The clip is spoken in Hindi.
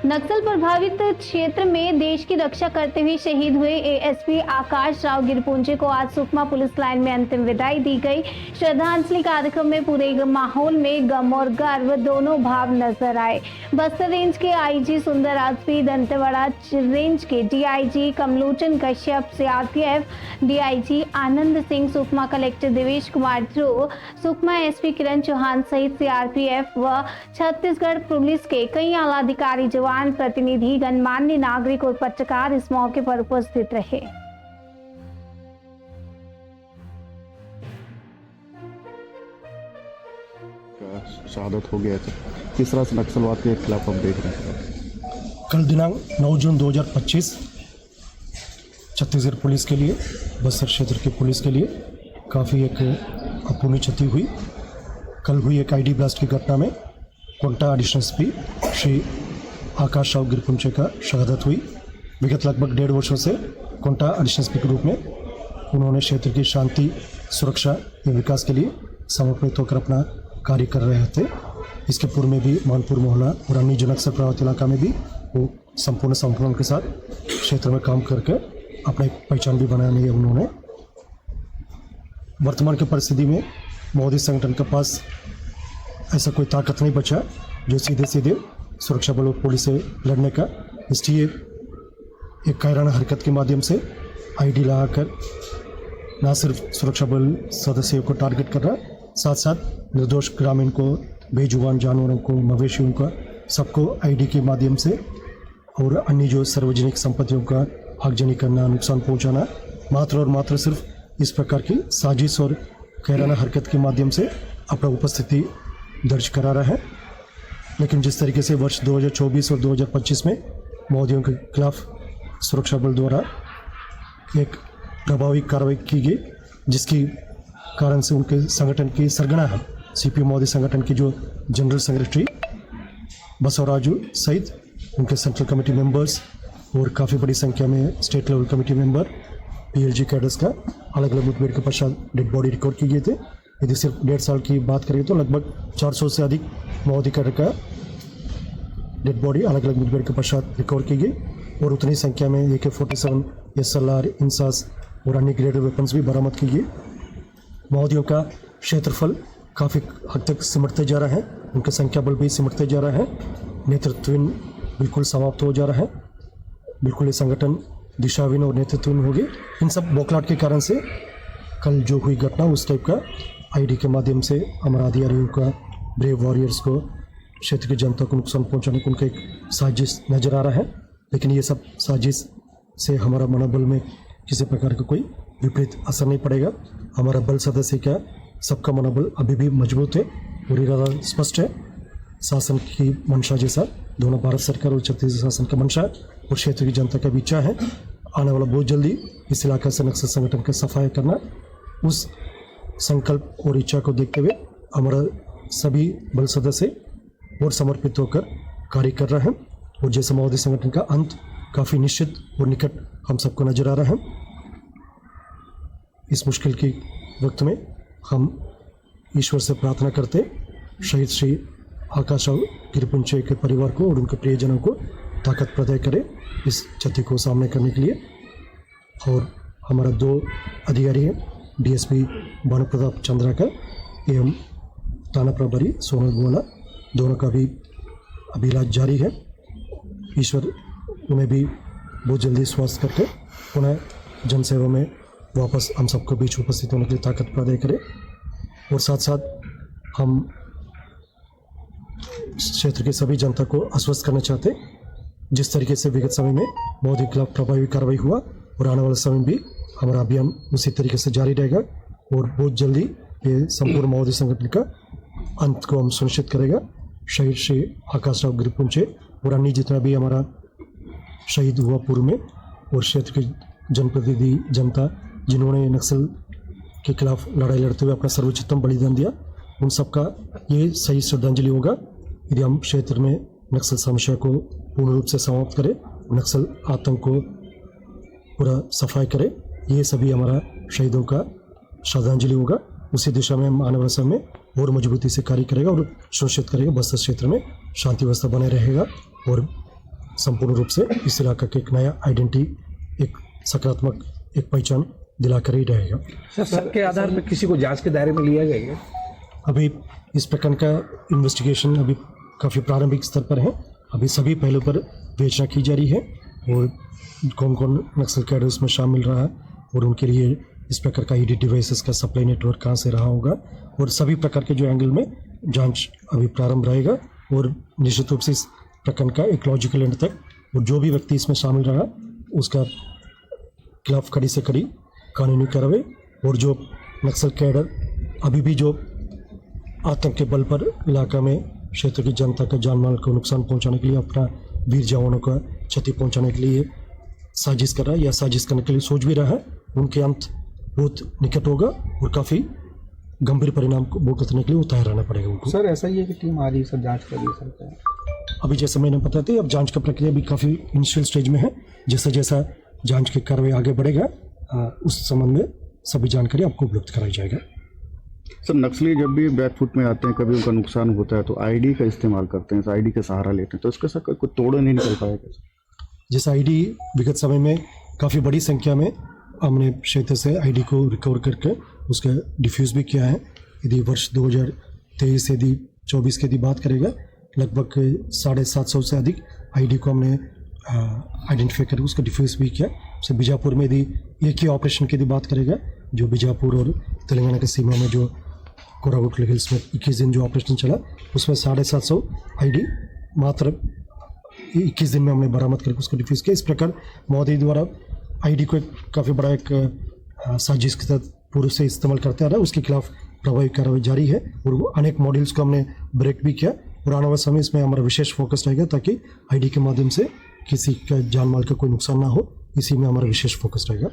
नक्सल प्रभावित क्षेत्र में देश की रक्षा करते हुए शहीद हुए एएसपी आकाश राव गिरपुंजे को आज सुकमा पुलिस लाइन में अंतिम विदाई दी गई। श्रद्धांजलि कार्यक्रम में पूरे माहौल में गम और गर्व दोनों भाव नजर आए। बस्तर रेंज के आईजी सुंदर आजमी, दंतेवाड़ा रेंज के DIG Kamlochan Kashyap, CRPF DIG Anand Singh, Sukma collector Devesh Kumar Dhruv, Sukma SP Kiran Chauhan सहित सीआरपीएफ व छत्तीसगढ़ पुलिस के कई आला अधिकारी, जवान, प्रतिनिधि, गणमान्य नागरिक और पत्रकार इस मौके पर उपस्थित रहे। शहादत हो गया था, किस तरह से नक्सलवाद के खिलाफ हम देख रहे हैं। कल दिनांक 9 जून 2025 छत्तीसगढ़ पुलिस के लिए, बस्तर क्षेत्र की पुलिस के लिए काफ़ी एक अपूर्णीय क्षति हुई। कल हुई एक आईडी ब्लास्ट की घटना में कोंटा एडिशनल एसपी श्री आकाश राव गिरपुंजे का शहादत हुई। विगत लगभग 1.5 वर्षों से कोंटा एडिशनल एसपी के रूप में उन्होंने क्षेत्र की शांति, सुरक्षा एवं विकास के लिए समर्पित होकर अपना कार्य कर रहे थे। इसके पूर्व में भी मानपुर मोहल्ला और अन्य जो नक्सल प्रभावित इलाका में भी वो संपूर्ण समर्पण के साथ क्षेत्र में काम करके अपनी पहचान भी बनाने है उन्होंने। वर्तमान की परिस्थिति में मोदी संगठन के पास ऐसा कोई ताकत नहीं बचा जो सीधे सीधे सुरक्षा बल और पुलिस से लड़ने का, इसलिए एक कायराना हरकत के माध्यम से आईडी लगाकर न सिर्फ सुरक्षा बल सदस्यों को टारगेट कर रहा, साथ साथ निर्दोष ग्रामीण को, बेजुबान जानवरों को, मवेशियों का, सबको आईडी के माध्यम से और अन्य जो सार्वजनिक संपत्तियों का आगजनी करना, नुकसान पहुंचाना, मात्र और मात्र सिर्फ इस प्रकार की साजिश और कायराना हरकत के माध्यम से अपना उपस्थिति दर्ज करा रहा है। लेकिन जिस तरीके से वर्ष 2024 और 2025 में माओवादियों के खिलाफ सुरक्षा बल द्वारा एक प्रभावी कार्रवाई की गई, जिसकी कारण से उनके संगठन की सरगना है सीपीएम माओवादी संगठन की जो जनरल सेक्रेटरी बसवराजू सहित उनके सेंट्रल कमेटी मेंबर्स और काफ़ी बड़ी संख्या में state level committee member, PLG cadres का अलग अलग मुठभेड़ के पश्चात डेड बॉडी रिकॉर्ड की गए थे। यदि सिर्फ 1.5 साल की बात करें तो लगभग 400 से अधिक माओवादी कैडर का डेड बॉडी अलग अलग मुठभेड़ के पश्चात रिकॉर्ड की गई और उतनी संख्या में AK-47, SLR, इंसास और अन्य ग्रेडेड वेपन्स भी बरामद की गई। माओवादियों का क्षेत्रफल काफ़ी हद तक सिमटते जा रहा है, उनका संख्या बल भी सिमटते जा रहा है, नेतृत्वहीन बिल्कुल समाप्त हो जा रहा है, बिल्कुल ये संगठन दिशाहीन और नेतृत्वहीन हो गई। इन सब बौखलाहट के कारण से कल जो हुई घटना उस टाइप का आईडी के माध्यम से हमारा अधिकारियों का, ब्रेव वॉरियर्स को, क्षेत्र की जनता को नुकसान पहुंचाने को उनका एक साजिश नजर आ रहा है। लेकिन ये सब साजिश से हमारा मनोबल में किसी प्रकार का कोई विपरीत असर नहीं पड़ेगा। हमारा बल सदस्य का सबका मनोबल अभी भी मजबूत है और इरादा स्पष्ट है। शासन की मंशा जैसा दोनों भारत सरकार और छत्तीसगढ़ शासन का मंशा और क्षेत्र की जनता का भी इच्छा है आने वाला बहुत जल्दी इस इलाका से नक्सल संगठन का सफाया करना। उस संकल्प और इच्छा को देखते हुए हमारा सभी बल सदस्य और समर्पित होकर कार्य कर रहे हैं और जैसे माओवादी संगठन का अंत काफ़ी निश्चित और निकट हम सबको नजर आ रहा है। इस मुश्किल के वक्त में हम ईश्वर से प्रार्थना करते शहीद श्री आकाश राव गिरपुंजे के परिवार को और उनके प्रियजनों को ताकत प्रदान करे इस क्षति को सामने करने के लिए। और हमारा 2 अधिकारी हैं, डीएसपी भानु प्रताप चंद्रा का एवं थाना प्रभारी सोनल गोला, दोनों का भी अभी इलाज जारी है। ईश्वर उन्हें भी बहुत जल्दी स्वस्थ करके पुनः जनसेवा में वापस हम सबको बीच उपस्थित होने के लिए ताकत प्रदान करे। और साथ साथ हम क्षेत्र के सभी जनता को आश्वस्त करना चाहते, जिस तरीके से विगत समय में माओवादी के खिलाफ प्रभावी कार्रवाई हुआ और आने वाले समय भी हमारा अभियान उसी तरीके से जारी रहेगा और बहुत जल्दी ये संपूर्ण माओवादी संगठन का अंत को हम सुनिश्चित करेगा। शहीद श्री आकाश राव गिरपुंजे और अन्य जितना भी हमारा शहीद हुआ पूर्व में और क्षेत्र के जनप्रतिनिधि, जनता जिन्होंने नक्सल के खिलाफ लड़ाई लड़ते हुए अपना सर्वोच्चतम बलिदान दिया, उन सबका ये सही श्रद्धांजलि होगा यदि हम क्षेत्र में नक्सल समस्या को पूर्ण रूप से समाप्त करें, नक्सल आतंक को पूरा सफाई करें। ये सभी हमारा शहीदों का श्रद्धांजलि होगा। उसी दिशा में हम आने वाले समय में और मजबूती से कार्य करेगा और सुनिश्चित करेगा बस्तर क्षेत्र में शांति व्यवस्था बने रहेगा और संपूर्ण रूप से इस इलाका के एक नया आइडेंटिटी, एक सकारात्मक एक पहचान दिलाकर ही रहेगा। सर, सबके आधार पर किसी को जांच के दायरे में लिया जाएगा? अभी इस प्रकार का इन्वेस्टिगेशन अभी काफ़ी प्रारंभिक स्तर पर है। अभी सभी पहलू पर विवेचना की जा रही है और कौन कौन नक्सल कैडर इसमें शामिल रहा है और उनके लिए इस प्रकार का ईडी डिवाइसेस का सप्लाई नेटवर्क कहाँ से रहा होगा और सभी प्रकार के जो एंगल में जांच अभी प्रारंभ रहेगा और निश्चित रूप से इस प्रकरण का एक लॉजिकल एंड तक और जो भी व्यक्ति इसमें शामिल रहा उसका खिलाफ कड़ी से कड़ी कानूनी कार्रवाई और जो नक्सल कैडर अभी भी जो आतंक के बल पर इलाका में क्षेत्र की जनता का जान माल को नुकसान पहुंचाने के लिए, अपना वीर जवानों का क्षति पहुंचाने के लिए साजिश कर रहा है या साजिश करने के लिए सोच भी रहा है, उनके अंत बहुत निकट होगा और काफ़ी गंभीर परिणाम को भुगतने के लिए वो तैयार रहना पड़ेगा उनको। सर, ऐसा ही है कि टीम आ रही है, सर जाँच कर रही है सर? अभी जैसे मैंने बताया था, अब जांच का प्रक्रिया भी काफ़ी इनिशियल स्टेज में है। जैसा जैसा जांच की कार्रवाई आगे बढ़ेगा उस संबंध में सभी जानकारी आपको उपलब्ध कराई जाएगा। सर, नक्सली जब भी बैकफुट में आते हैं, कभी उनका नुकसान होता है तो आईडी का इस्तेमाल करते हैं, आईडी का सहारा लेते हैं, तो इसके साथ कोई तोड़ नहीं निकल पाएगा? जैसे आईडी विगत समय में काफ़ी बड़ी संख्या में हमने क्षेत्र से आईडी को रिकवर करके उसका डिफ्यूज़ भी किया है। यदि वर्ष 2023 यदि 24 की यदि बात करेगा, लगभग 750 से अधिक आईडी को हमने आइडेंटिफाई करके उसका डिफ्यूज़ भी किया। जैसे बीजापुर में यदि एक ही ऑपरेशन की यदि बात करेगा, जो बीजापुर और तेलंगाना की सीमा में जो कोरागुट हिल्स में 21 दिन जो ऑपरेशन चला, उसमें 750 आईडी मात्र 21 दिन में हमने बरामद करके उसको डिफ्यूज़ किया। इस प्रकार मोदी द्वारा आईडी को काफ़ी बड़ा एक साजिश के तहत पूर्व से इस्तेमाल करते आ रहा है, उसके खिलाफ प्रभावी कार्रवाई जारी है और अनेक मॉड्यूल्स को हमने ब्रेक भी किया और आने वाले समय इसमें हमारा विशेष फोकस रहेगा ताकि आईडी के माध्यम से किसी का जान माल का कोई नुकसान ना हो, इसी में हमारा विशेष फोकस रहेगा।